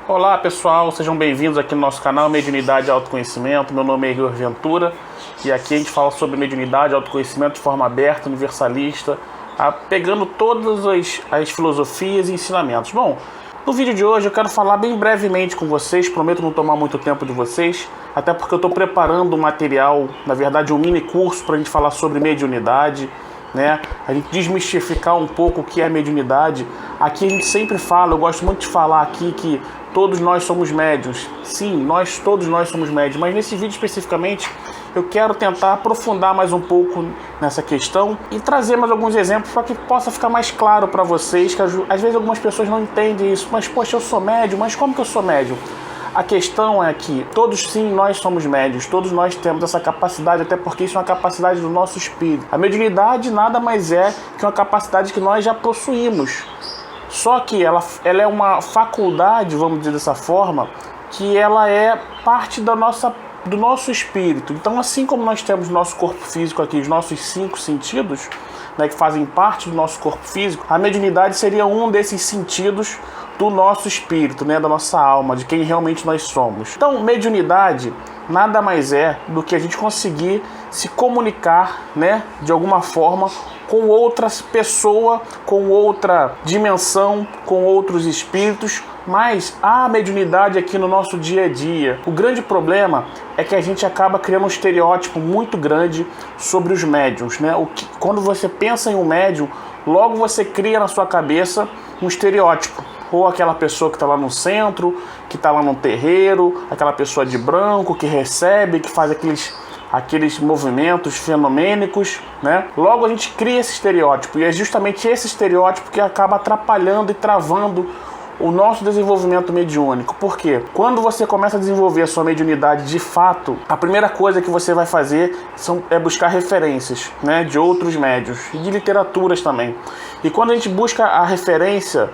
Olá pessoal, sejam bem-vindos aqui no nosso canal Mediunidade e Autoconhecimento. Meu nome é Igor Ventura e aqui a gente fala sobre mediunidade e autoconhecimento de forma aberta, universalista, pegando todas as filosofias e ensinamentos. Bom, no vídeo de hoje eu quero falar bem brevemente com vocês, prometo não tomar muito tempo de vocês, até porque eu estou preparando um material, na verdade um mini curso para a gente falar sobre mediunidade, né? A gente desmistificar um pouco o que é mediunidade. Aqui a gente sempre fala, eu gosto muito de falar aqui que todos nós somos médiuns. Sim, todos nós somos médiuns, mas nesse vídeo especificamente eu quero tentar aprofundar mais um pouco nessa questão e trazer mais alguns exemplos para que possa ficar mais claro para vocês, que às vezes algumas pessoas não entendem isso, mas poxa, eu sou médium, mas como que eu sou médium? A questão é que todos sim, nós somos médiuns, todos nós temos essa capacidade, até porque isso é uma capacidade do nosso espírito. A mediunidade nada mais é que uma capacidade que nós já possuímos. Só que ela é uma faculdade, vamos dizer dessa forma, que ela é parte do nosso espírito. Então, assim como nós temos nosso corpo físico aqui, os nossos 5 sentidos, né, que fazem parte do nosso corpo físico, a mediunidade seria um desses sentidos do nosso espírito, né, da nossa alma, de quem realmente nós somos. Então, mediunidade nada mais é do que a gente conseguir se comunicar, né, de alguma forma com outra pessoa, com outra dimensão, com outros espíritos, mas há mediunidade aqui no nosso dia a dia. O grande problema é que a gente acaba criando um estereótipo muito grande sobre os médiuns, né? Quando você pensa em um médium, logo você cria na sua cabeça um estereótipo. Ou aquela pessoa que está lá no centro, que está lá no terreiro, aquela pessoa de branco que recebe, que faz aqueles movimentos fenomênicos, né? Logo a gente cria esse estereótipo, e é justamente esse estereótipo que acaba atrapalhando e travando o nosso desenvolvimento mediúnico. Por quê? Quando você começa a desenvolver a sua mediunidade de fato, a primeira coisa que você vai fazer é buscar referências, né, de outros médiuns e de literaturas também. E quando a gente busca a referência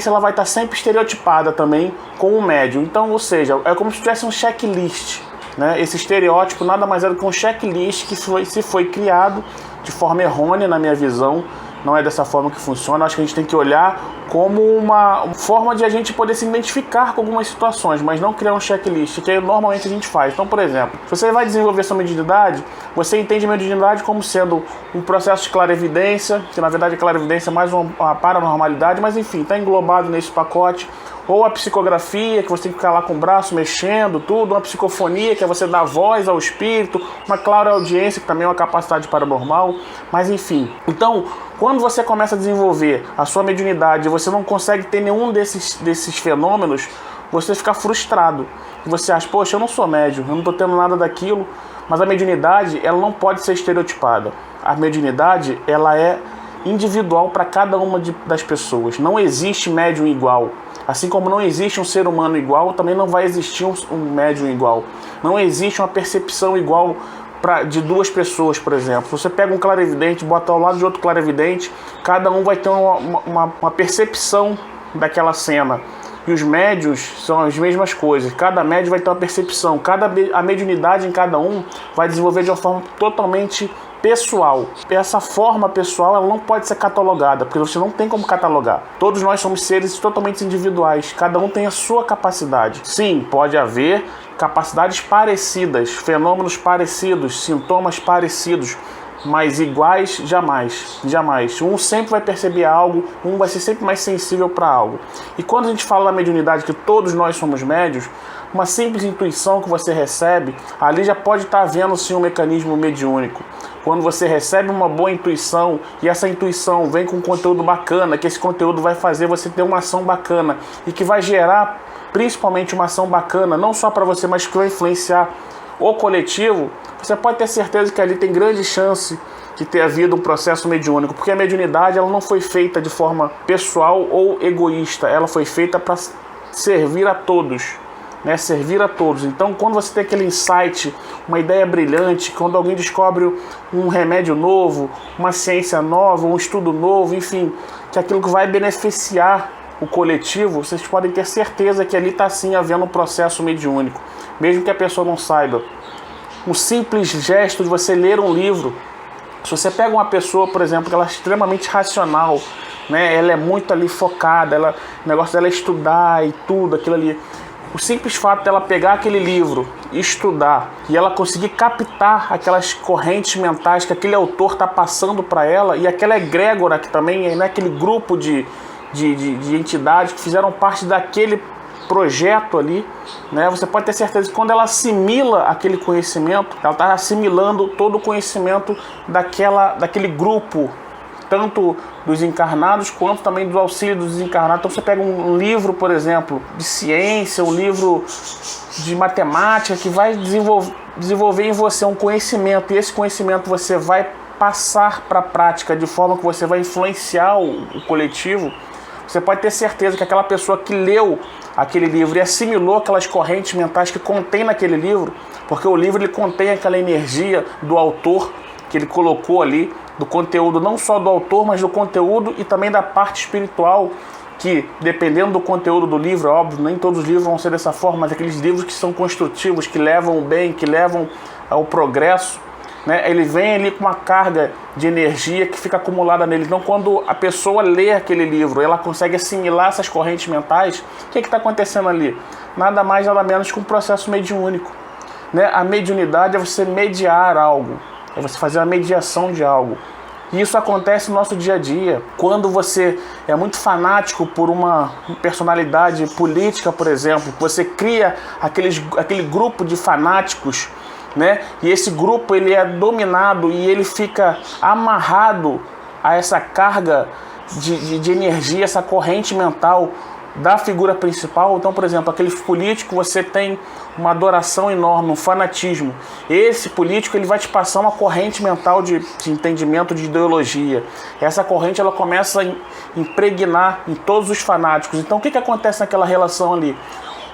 ela vai estar sempre estereotipada também com o médium. Então, ou seja, é como se tivesse um checklist, né? Esse estereótipo nada mais é do que um checklist que se foi criado de forma errônea, na minha visão. Não é dessa forma que funciona. Acho que a gente tem que olhar como uma forma de a gente poder se identificar com algumas situações, mas não criar um checklist, que normalmente a gente faz. Então, por exemplo, se você vai desenvolver sua mediunidade, você entende a mediunidade como sendo um processo de clarevidência, que na verdade a clarevidência é mais uma paranormalidade, mas enfim, está englobado nesse pacote. Ou a psicografia, que você tem que ficar lá com o braço mexendo, tudo. Uma psicofonia, que é você dar voz ao espírito. Uma clareaudiência, que também é uma capacidade paranormal. Mas enfim. Então, quando você começa a desenvolver a sua mediunidade e você não consegue ter nenhum desses fenômenos, você fica frustrado. E você acha, poxa, eu não sou médium, eu não estou tendo nada daquilo. Mas a mediunidade, ela não pode ser estereotipada. A mediunidade, ela é individual para cada uma das pessoas. Não existe médium igual. Assim como não existe um ser humano igual, também não vai existir um médium igual. Não existe uma percepção igual de duas pessoas, por exemplo. Você pega um clarividente, bota ao lado de outro clarividente, cada um vai ter uma percepção daquela cena. E os médiuns são as mesmas coisas. Cada médium vai ter uma percepção. A mediunidade em cada um vai desenvolver de uma forma totalmente pessoal. Essa forma pessoal, ela não pode ser catalogada, porque você não tem como catalogar. Todos nós somos seres totalmente individuais. Cada um tem a sua capacidade. Sim, pode haver capacidades parecidas, fenômenos parecidos, sintomas parecidos, mas iguais jamais, jamais. Um sempre vai perceber algo, um vai ser sempre mais sensível para algo. E quando a gente fala da mediunidade, que todos nós somos médios, uma simples intuição que você recebe, ali já pode estar havendo sim um mecanismo mediúnico. Quando você recebe uma boa intuição e essa intuição vem com um conteúdo bacana, que esse conteúdo vai fazer você ter uma ação bacana e que vai gerar principalmente uma ação bacana, não só para você, mas que vai influenciar o coletivo, você pode ter certeza que ali tem grande chance de ter havido um processo mediúnico, porque a mediunidade ela não foi feita de forma pessoal ou egoísta, ela foi feita para servir a todos, né? Servir a todos. Então, quando você tem aquele insight, uma ideia brilhante, quando alguém descobre um remédio novo, uma ciência nova, um estudo novo, enfim, que aquilo que vai beneficiar o coletivo, vocês podem ter certeza que ali está sim havendo um processo mediúnico, mesmo que a pessoa não saiba. Um simples gesto de você ler um livro, se você pega uma pessoa, por exemplo, que ela é extremamente racional, né? Ela é muito ali focada, o negócio dela é estudar e tudo, aquilo ali. O simples fato dela pegar aquele livro, estudar, e ela conseguir captar aquelas correntes mentais que aquele autor está passando para ela, e aquela egrégora que também é, né, aquele grupo de entidades que fizeram parte daquele projeto ali, né? Você pode ter certeza que quando ela assimila aquele conhecimento, ela está assimilando todo o conhecimento daquele grupo, tanto dos encarnados quanto também do auxílio dos desencarnados. Então você pega um livro, por exemplo, de ciência, um livro de matemática que vai desenvolver em você um conhecimento, e esse conhecimento você vai passar para a prática de forma que você vai influenciar o coletivo. Você pode ter certeza que aquela pessoa que leu aquele livro e assimilou aquelas correntes mentais que contém naquele livro, porque o livro ele contém aquela energia do autor que ele colocou ali, do conteúdo não só do autor, mas do conteúdo e também da parte espiritual, que dependendo do conteúdo do livro, é óbvio, nem todos os livros vão ser dessa forma, mas aqueles livros que são construtivos, que levam o bem, que levam ao progresso, né? Ele vem ali com uma carga de energia que fica acumulada nele. Então, quando a pessoa lê aquele livro, ela consegue assimilar essas correntes mentais. O que está acontecendo ali? Nada mais, nada menos que um processo mediúnico, né? A mediunidade é você mediar algo, é você fazer a mediação de algo. E isso acontece no nosso dia a dia. Quando você é muito fanático por uma personalidade política, por exemplo, você cria aquele grupo de fanáticos, né? E esse grupo ele é dominado e ele fica amarrado a essa carga de energia, essa corrente mental da figura principal. Então, por exemplo, aquele político, você tem uma adoração enorme, um fanatismo. Esse político ele vai te passar uma corrente mental de entendimento, de ideologia. Essa corrente ela começa a impregnar em todos os fanáticos. Então, o que acontece naquela relação ali?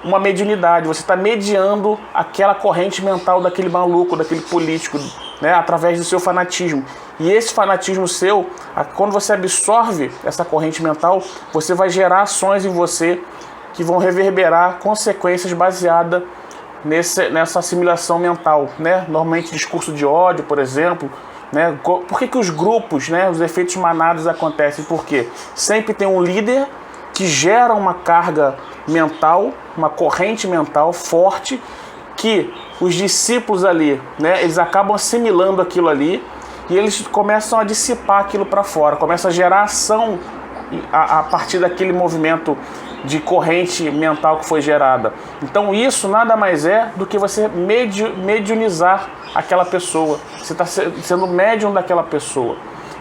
Uma mediunidade, você está mediando aquela corrente mental daquele maluco, daquele político, né, através do seu fanatismo. E esse fanatismo seu, quando você absorve essa corrente mental, você vai gerar ações em você que vão reverberar consequências baseadas nessa assimilação mental, né? Normalmente discurso de ódio, por exemplo, né? Por que os grupos, né, os efeitos manados acontecem? Porque sempre tem um líder que gera uma carga mental, uma corrente mental forte, que os discípulos ali, né, eles acabam assimilando aquilo ali e eles começam a dissipar aquilo para fora, começam a gerar ação a partir daquele movimento de corrente mental que foi gerada. Então isso nada mais é do que você mediunizar aquela pessoa, você está sendo médium daquela pessoa.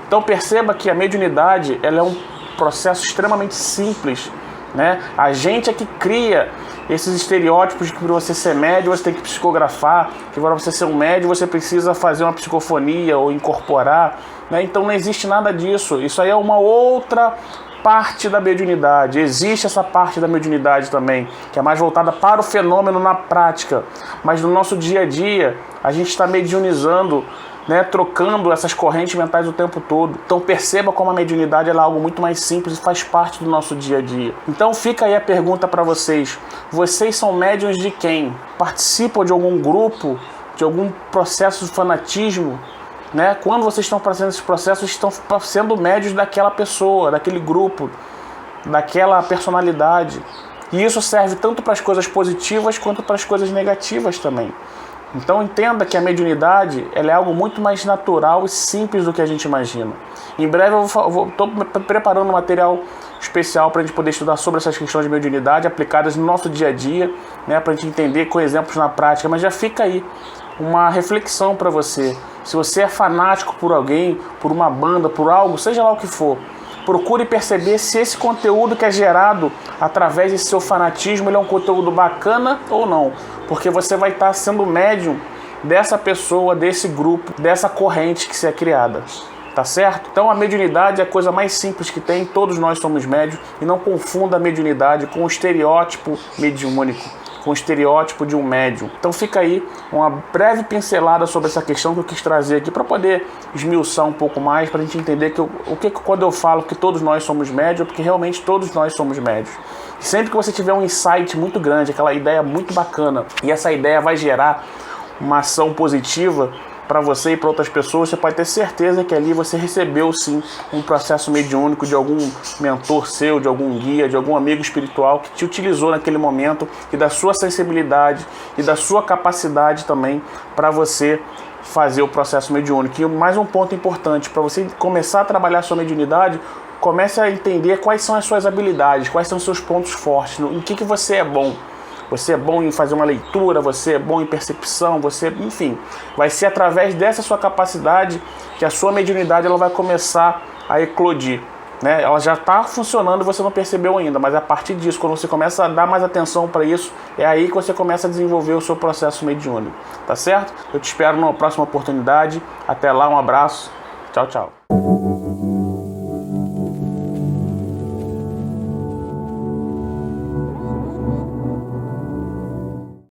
Então perceba que a mediunidade ela é um processo extremamente simples, né? A gente é que cria esses estereótipos de que para você ser médium você tem que psicografar, que para você ser um médium você precisa fazer uma psicofonia ou incorporar, né? Então não existe nada disso. Isso aí é uma outra parte da mediunidade. Existe essa parte da mediunidade também, que é mais voltada para o fenômeno na prática, mas no nosso dia a dia a gente está mediunizando, né, trocando essas correntes mentais o tempo todo. Então perceba como a mediunidade ela é algo muito mais simples e faz parte do nosso dia a dia. Então fica aí a pergunta para vocês. Vocês são médiuns de quem? Participam de algum grupo, de algum processo de fanatismo? Né? Quando vocês estão fazendo esses processos, estão sendo médiuns daquela pessoa, daquele grupo, daquela personalidade. E isso serve tanto para as coisas positivas quanto para as coisas negativas também. Então entenda que a mediunidade ela é algo muito mais natural e simples do que a gente imagina. Em breve eu estou preparando um material especial para a gente poder estudar sobre essas questões de mediunidade aplicadas no nosso dia a dia, né, para a gente entender com exemplos na prática. Mas já fica aí uma reflexão para você. Se você é fanático por alguém, por uma banda, por algo, seja lá o que for, procure perceber se esse conteúdo que é gerado através desse seu fanatismo ele é um conteúdo bacana ou não. Porque você vai estar sendo médium dessa pessoa, desse grupo, dessa corrente que se é criada. Tá certo? Então a mediunidade é a coisa mais simples que tem, todos nós somos médios, e não confunda a mediunidade com o estereótipo mediúnico, com o estereótipo de um médium. Então fica aí uma breve pincelada sobre essa questão que eu quis trazer aqui para poder esmiuçar um pouco mais, para a gente entender que quando eu falo que todos nós somos médios, é porque realmente todos nós somos médios. Sempre que você tiver um insight muito grande, aquela ideia muito bacana, e essa ideia vai gerar uma ação positiva, para você e para outras pessoas, você pode ter certeza que ali você recebeu sim um processo mediúnico de algum mentor seu, de algum guia, de algum amigo espiritual que te utilizou naquele momento e da sua sensibilidade e da sua capacidade também para você fazer o processo mediúnico. E mais um ponto importante, para você começar a trabalhar a sua mediunidade, comece a entender quais são as suas habilidades, quais são os seus pontos fortes, em que você é bom. Você é bom em fazer uma leitura, você é bom em percepção, enfim, vai ser através dessa sua capacidade que a sua mediunidade ela vai começar a eclodir, né? Ela já está funcionando e você não percebeu ainda, mas a partir disso, quando você começa a dar mais atenção para isso, é aí que você começa a desenvolver o seu processo mediúnico, tá certo? Eu te espero numa próxima oportunidade. Até lá, um abraço, tchau, tchau.